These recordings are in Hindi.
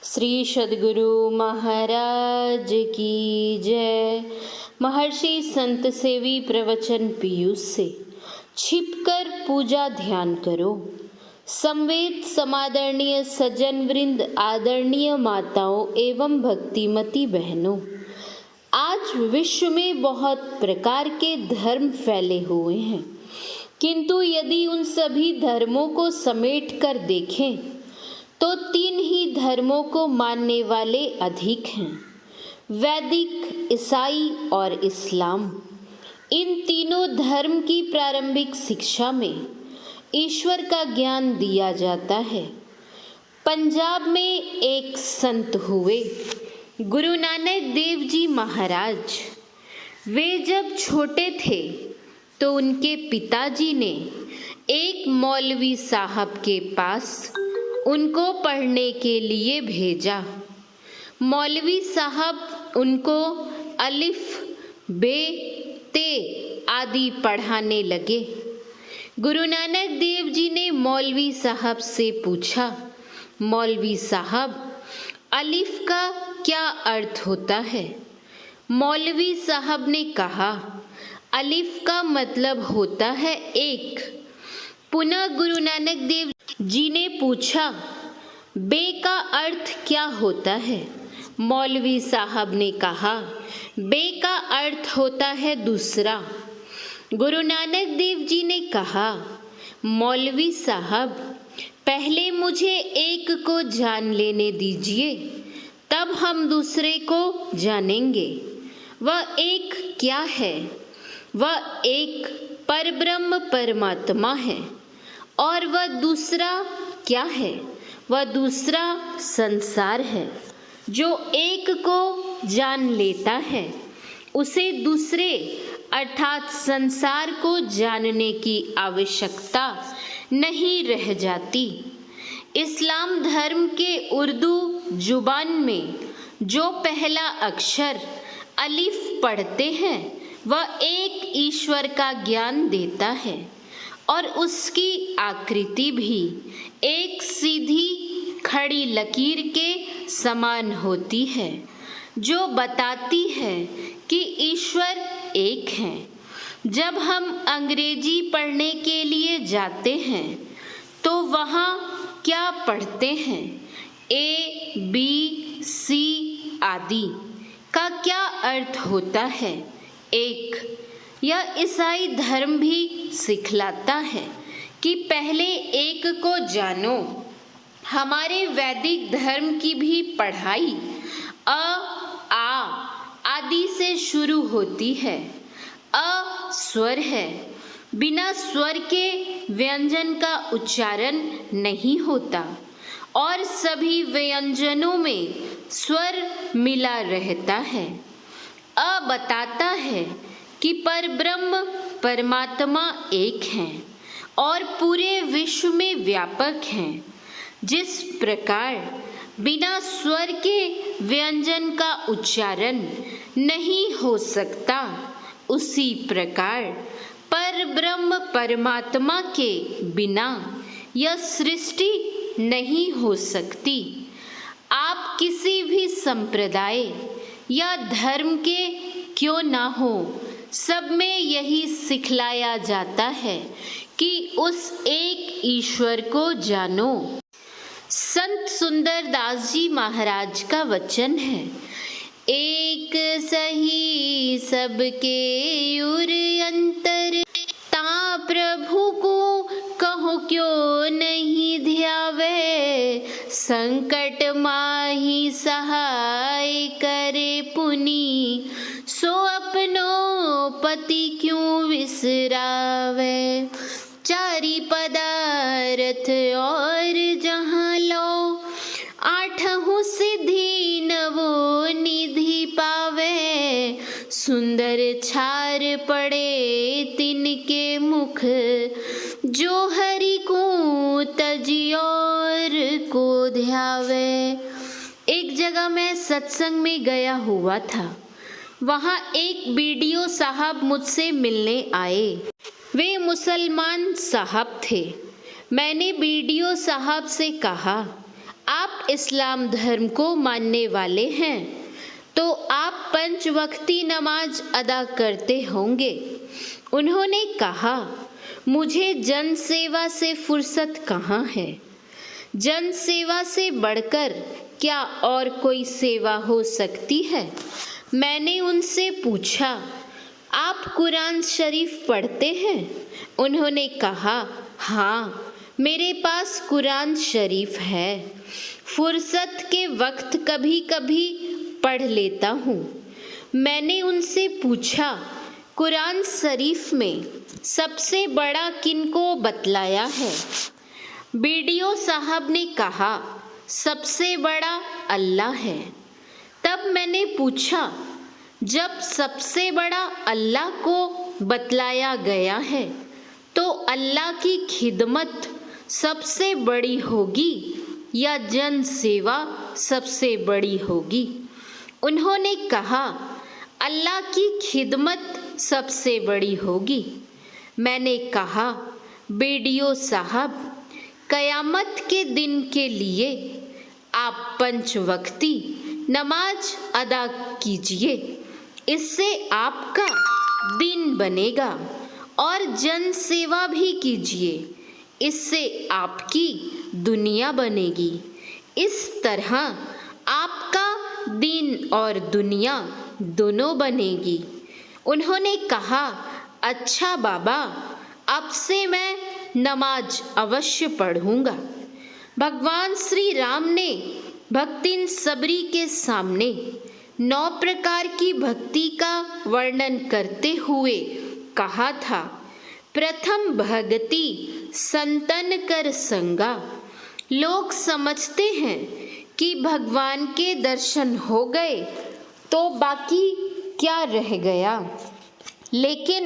श्री सद्गुरु महाराज की जय। महर्षि संत सेवी प्रवचन पीयूष से छिपकर पूजा ध्यान करो। संवेद समादरणीय सज्जन वृंद, आदरणीय माताओं एवं भक्तिमती बहनों, आज विश्व में बहुत प्रकार के धर्म फैले हुए हैं, किंतु यदि उन सभी धर्मों को समेट कर देखें तो तीन ही धर्मों को मानने वाले अधिक हैं: वैदिक, ईसाई और इस्लाम। इन तीनों धर्म की प्रारंभिक शिक्षा में ईश्वर का ज्ञान दिया जाता है। पंजाब में एक संत हुए गुरु नानक देव जी महाराज। वे जब छोटे थे तो उनके पिताजी ने एक मौलवी साहब के पास उनको पढ़ने के लिए भेजा। मौलवी साहब उनको अलिफ, बे, ते आदि पढ़ाने लगे। गुरु नानक देव जी ने मौलवी साहब से पूछा, मौलवी साहब, अलिफ का क्या अर्थ होता है? मौलवी साहब ने कहा, अलिफ का मतलब होता है एक। पुनः गुरु नानक देव जी ने पूछा, बे का अर्थ क्या होता है? मौलवी साहब ने कहा, बे का अर्थ होता है दूसरा। गुरु नानक देव जी ने कहा, मौलवी साहब, पहले मुझे एक को जान लेने दीजिए, तब हम दूसरे को जानेंगे। वह एक क्या है? वह एक परब्रह्म परमात्मा है। और वह दूसरा क्या है? वह दूसरा संसार है। जो एक को जान लेता है उसे दूसरे अर्थात संसार को जानने की आवश्यकता नहीं रह जाती। इस्लाम धर्म के उर्दू जुबान में जो पहला अक्षर अलिफ पढ़ते हैं वह एक ईश्वर का ज्ञान देता है और उसकी आकृति भी एक सीधी खड़ी लकीर के समान होती है, जो बताती है कि ईश्वर एक है। जब हम अंग्रेजी पढ़ने के लिए जाते हैं तो वहाँ क्या पढ़ते हैं? ए, बी, सी आदि का क्या अर्थ होता है? एक। यह ईसाई धर्म भी सिखलाता है कि पहले एक को जानो। हमारे वैदिक धर्म की भी पढ़ाई अ, आ आदि से शुरू होती है। अ स्वर है, बिना स्वर के व्यंजन का उच्चारण नहीं होता और सभी व्यंजनों में स्वर मिला रहता है। अ बताता है कि परब्रह्म परमात्मा एक हैं और पूरे विश्व में व्यापक हैं। जिस प्रकार बिना स्वर के व्यंजन का उच्चारण नहीं हो सकता, उसी प्रकार परब्रह्म परमात्मा के बिना यह सृष्टि नहीं हो सकती। आप किसी भी संप्रदाय या धर्म के क्यों ना हो, सब में यही सिखलाया जाता है कि उस एक ईश्वर को जानो। संत सुंदरदास जी महाराज का वचन है, एक सही सबके उर अंतर, ता प्रभु को कहो क्यों नहीं ध्यावे, संकट माही सहाय करे पुनि, सो अपनो पति क्यों विसरावे। चारि पदार्थ और जहाँ लो, आठहु सिद्धि नवो निधि पावे, सुंदर छार पड़े तिनके मुख, जो हरि को तजी और को ध्यावे। एक जगह मैं सत्संग में गया हुआ था। वहाँ एक बीडीओ साहब मुझसे मिलने आए। वे मुसलमान साहब थे। मैंने बीडीओ साहब से कहा, आप इस्लाम धर्म को मानने वाले हैं तो आप पंचवक्ती नमाज अदा करते होंगे। उन्होंने कहा, मुझे जन सेवा से फुर्सत कहाँ है। जन सेवा से बढ़कर क्या और कोई सेवा हो सकती है। मैंने उनसे पूछा, आप कुरान शरीफ पढ़ते हैं। उन्होंने कहा, हाँ, मेरे पास कुरान शरीफ है। फुर्सत के वक्त कभी कभी पढ़ लेता हूँ। मैंने उनसे पूछा, कुरान शरीफ में सबसे बड़ा किनको बतलाया है। बीडीओ साहब ने कहा, सबसे बड़ा अल्लाह है। तब मैंने पूछा, जब सबसे बड़ा अल्लाह को बतलाया गया है तो अल्लाह की खिदमत सबसे बड़ी होगी या जन सेवा सबसे बड़ी होगी। उन्होंने कहा, अल्लाह की खिदमत सबसे बड़ी होगी। मैंने कहा, बीडीओ साहब, कयामत के दिन के लिए आप पंचवक्ती नमाज अदा कीजिए। इससे आपका दिन बनेगा और जन सेवा भी कीजिए। इससे आपकी दुनिया बनेगी। इस तरह आपका दिन और दुनिया दोनों बनेगी। उन्होंने कहा, अच्छा बाबा, अब से मैं नमाज अवश्य पढ़ूंगा। भगवान श्री राम ने भक्तिन सबरी के सामने 9 प्रकार की भक्ति का वर्णन करते हुए कहा था, प्रथम भगति संतन कर संगा। लोग समझते हैं कि भगवान के दर्शन हो गए तो बाकी क्या रह गया, लेकिन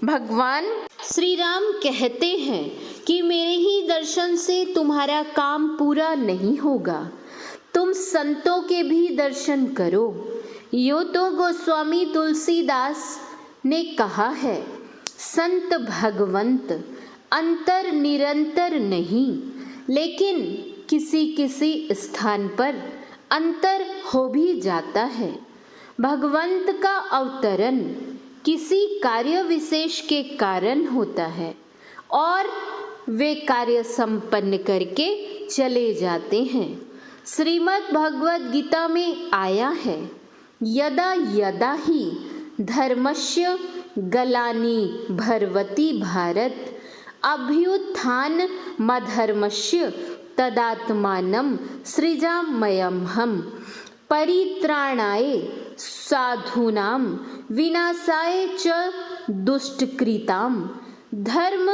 भगवान श्री राम कहते हैं कि मेरे ही दर्शन से तुम्हारा काम पूरा नहीं होगा, तुम संतों के भी दर्शन करो। यो तो गोस्वामी तुलसीदास ने कहा है, संत भगवंत अंतर निरंतर नहीं, लेकिन किसी किसी स्थान पर अंतर हो भी जाता है। भगवंत का अवतरण किसी कार्य विशेष के कारण होता है और वे कार्य संपन्न करके चले जाते हैं। श्रीमद् भगवद गीता में आया है, यदा यदा ही धर्मस्य गलानि भरवति भारत अभ्युत्थान मधर्मस्य तदात्मानं सृजाम्यहम् परित्राणाय साधूनां विनाशाय च दुष्टकृतां धर्म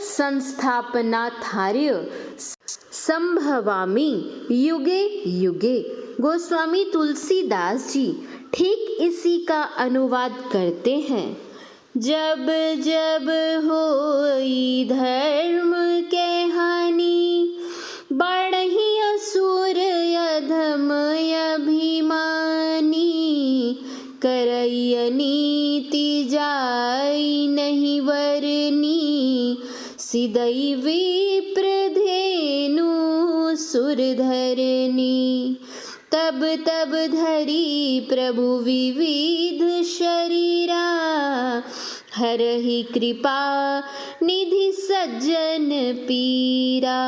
संस्थापनार्थाय संभवामि युगे युगे। गोस्वामी तुलसीदास जी ठीक इसी का अनुवाद करते हैं। जब जब होई धर्म के हानि, बढ़ही असुर अधम अभिमानी, करई नीति जाई नहीं वरनी, सिदई विप्र धेनु सुरधरनी। तब तब धरी प्रभु विविध शरीरा, हरहि कृपा निधि सज्जन पीरा।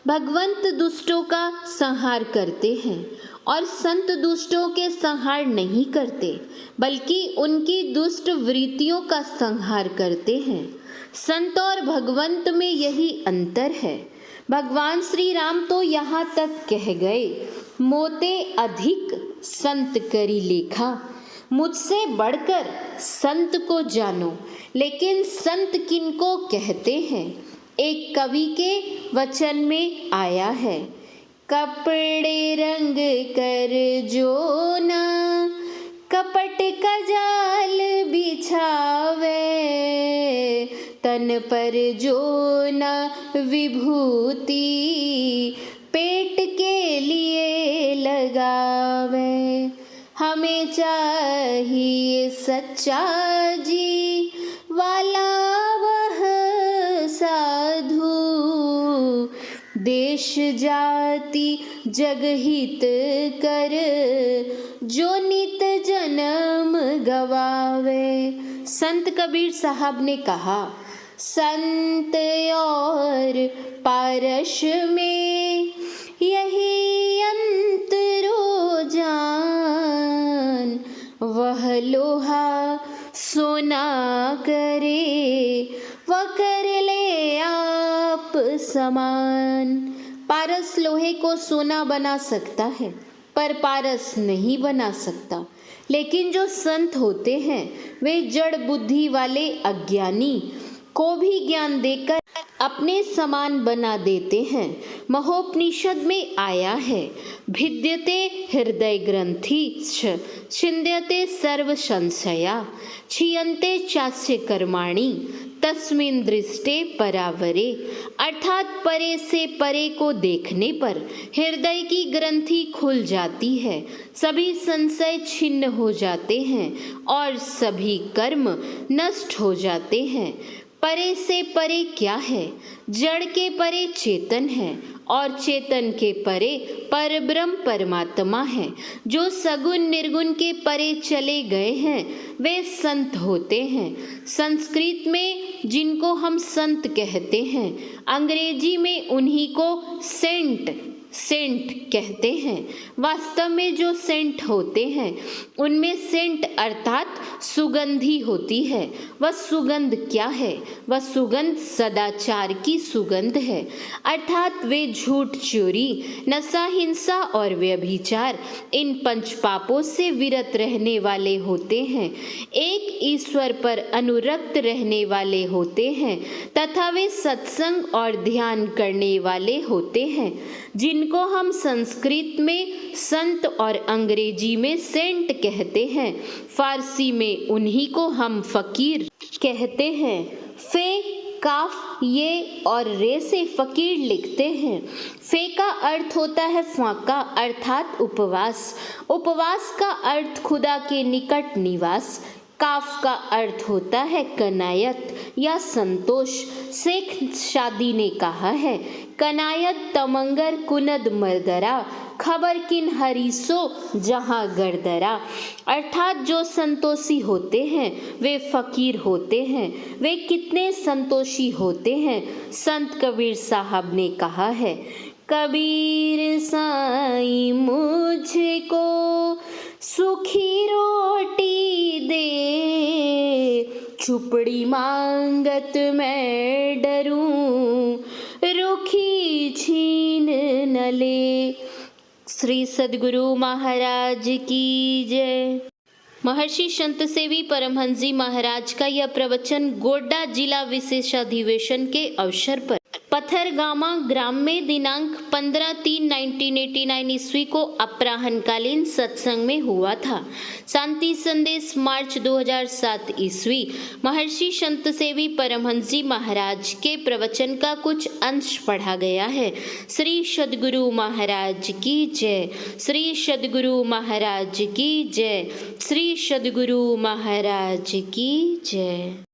भगवंत दुष्टों का संहार करते हैं और संत दुष्टों के संहार नहीं करते, बल्कि उनकी दुष्ट वृत्तियों का संहार करते हैं। संत और भगवंत में यही अंतर है। भगवान श्री राम तो यहाँ तक कह गए, मोते अधिक संत करी लेखा, मुझसे बढ़कर संत को जानो। लेकिन संत किनको कहते हैं? एक कवि के वचन में आया है, कपड़े रंग कर जो न कपट का जाल बिछावे, तन पर जो न विभूति पेट के लिए लगावे। हमें चाहिए सच्चा जी वाला वह साधु, देश जाति जगहित कर, जो नित जन्म गवावे। संत कबीर साहब ने कहा, संत और पारस में यही अंतरो जान, वह लोहा सोना करे, वह कर ले आप समान। पारस लोहे को सोना बना सकता है, पर पारस नहीं बना सकता। लेकिन जो संत होते हैं वे जड़ बुद्धि वाले अज्ञानी को भी ज्ञान देकर अपने समान बना देते हैं। महोपनिषद में आया है, भिद्यते हृदय ग्रंथि छिन्द्यते सर्व संशया, क्षीयन्ते चास्य कर्माणि तस्मिन् दृष्टे परावरे। अर्थात परे से परे को देखने पर हृदय की ग्रंथि खुल जाती है, सभी संशय छिन्न हो जाते हैं और सभी कर्म नष्ट हो जाते हैं। परे से परे क्या है? जड़ के परे चेतन है और चेतन के परे परब्रह्म परमात्मा है। जो सगुण निर्गुण के परे चले गए हैं वे संत होते हैं। संस्कृत में जिनको हम संत कहते हैं, अंग्रेजी में उन्हीं को सेंट कहते हैं। वास्तव में जो सेंट होते हैं उनमें सेंट अर्थात सुगंधी होती है। वह सुगंध क्या है? वह सुगंध सदाचार की सुगंध है, अर्थात वे झूठ, चोरी, नशा, हिंसा और व्यभिचार इन पंच पापों से विरत रहने वाले होते हैं, एक ईश्वर पर अनुरक्त रहने वाले होते हैं तथा वे सत्संग और ध्यान करने वाले होते हैं, जिनको हम संस्कृत में संत और अंग्रेजी में सेंट कहते हैं। फारसी में उन्हीं को हम फकीर कहते हैं। फे, काफ, ये और रे से फकीर लिखते हैं। फे का अर्थ होता है फाका अर्थात उपवास। उपवास का अर्थ खुदा के निकट निवास। काफ का अर्थ होता है कनायत या संतोष। शेख शादी ने कहा है, कनायत तमंगर कुनद मरदरा, खबर किन हरीसो जहाँ गरदरा। अर्थात जो संतोषी होते हैं वे फकीर होते हैं। वे कितने संतोषी होते हैं? संत कबीर साहब ने कहा है, कबीर साईं मुझको सूखी रोटी दे, चुपड़ी मांगत मैं डरूं, रूखी छीन न ले। श्री सद्गुरु महाराज की जय। महर्षि संत सेवी परमहंस जी महाराज का यह प्रवचन गोड्डा जिला विशेषाधिवेशन के अवसर पर पथरगामा ग्राम में दिनांक 15/3/1989 ईस्वी को अपराह्नकालीन सत्संग में हुआ था। शांति संदेश मार्च 2007 ईस्वी महर्षि संत सेवी परमहंस जी महाराज के प्रवचन का कुछ अंश पढ़ा गया है। श्री सद्गुरु महाराज की जय। श्री सद्गुरु महाराज की जय। श्री सद्गुरु महाराज की जय।